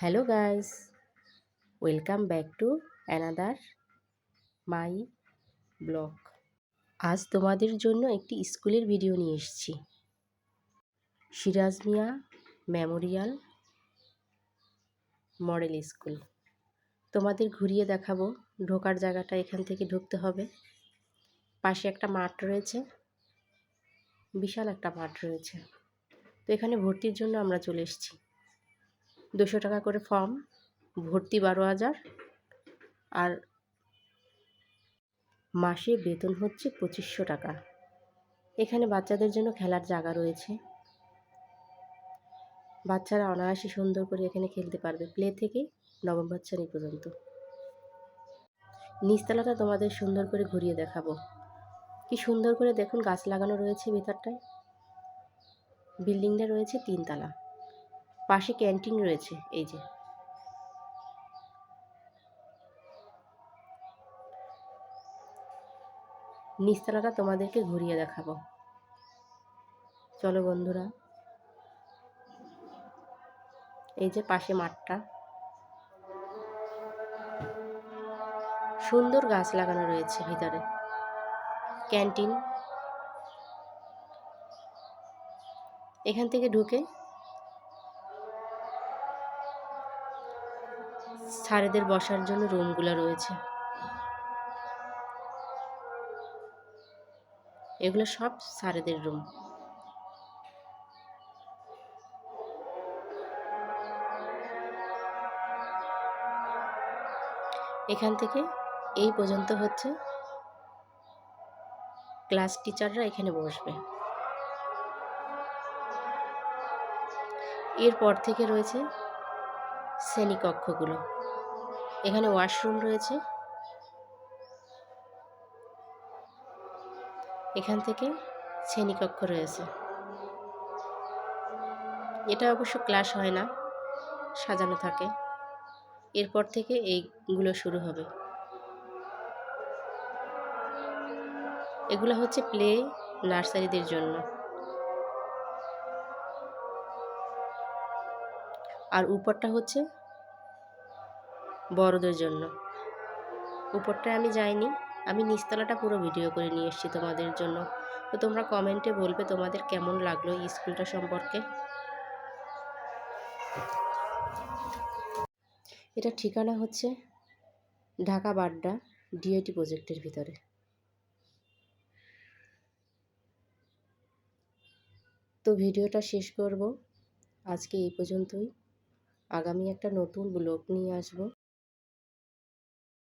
Hello guys, welcome back to another my blog. আজ তোমাদের জন্য একটি স্কুলের ভিডিও নিয়ে এসেছি। Siraj Mia Memorial model school. তোমাদের ঘুরিয়ে দেখাবো। ঢোকার জায়গাটা এখান থেকে ঢুকতে হবে। পাশে একটা মাঠ রয়েছে, বিশাল একটা মাঠ রয়েছে। তো এখানে ভর্তির জন্য আমরা চলে এসেছি। 200 টাকা করে ফর্ম, ভর্তি 12,000, আর মাসে বেতন হচ্ছে 2500 টাকা। এখানে বাচ্চাদের জন্য খেলার জায়গা রয়েছে। বাচ্চারা অনায়াসে সুন্দর করে এখানে খেলতে পারবে, প্লে থেকে নবম শ্রেণী পর্যন্ত। নিচতলাটা তোমাদের সুন্দর করে ঘুরিয়ে দেখাবো। কি সুন্দর করে দেখুন, গাছ লাগানো রয়েছে ভিতরটায়। বিল্ডিংটা রয়েছে 3 তলা। পাশে ক্যান্টিন রয়েছে। এই যে নিচতলাটা তোমাদেরকে ঘুরিয়ে দেখাবো। চলো বন্ধুরা। এই যে পাশে মাঠটা, সুন্দর গাছ লাগানো রয়েছে ভিতরে। ক্যান্টিন। এখান থেকে ঢুকে স্যারেদের বসার জন্য রুমগুলো রয়েছে। এগুলো সব স্যারেদের রুম। এখান থেকে এই পর্যন্ত হচ্ছে ক্লাস টিচাররা এখানে বসবে। এরপর থেকে রয়েছে শ্রেণীকক্ষগুলো। এখানে ওয়াশরুম রয়েছে। এখান থেকে শ্রেণীকক্ষ রয়েছে। এটা অবশ্য ক্লাস হয় না, সাজানো থাকে। এরপর থেকে এইগুলো শুরু হবে। এগুলো হচ্ছে প্লে নার্সারিদের জন্য, আর উপরটা হচ্ছে বড়দের জন্য। উপরটায় আমি যাইনি, আমি নিচতলাটা পুরো ভিডিও করে নিয়ে এসেছি তোমাদের জন্য। তো তোমরা কমেন্টে বলবে তোমাদের কেমন লাগলো এই স্কুলটা সম্পর্কে। এটা ঠিকানা হচ্ছে ঢাকা বাড্ডা ডিআইটি প্রজেক্টের ভিতরে। তো ভিডিওটা শেষ করব আজকে এই পর্যন্তই। আগামী একটা নতুন ব্লগ নিয়ে আসব।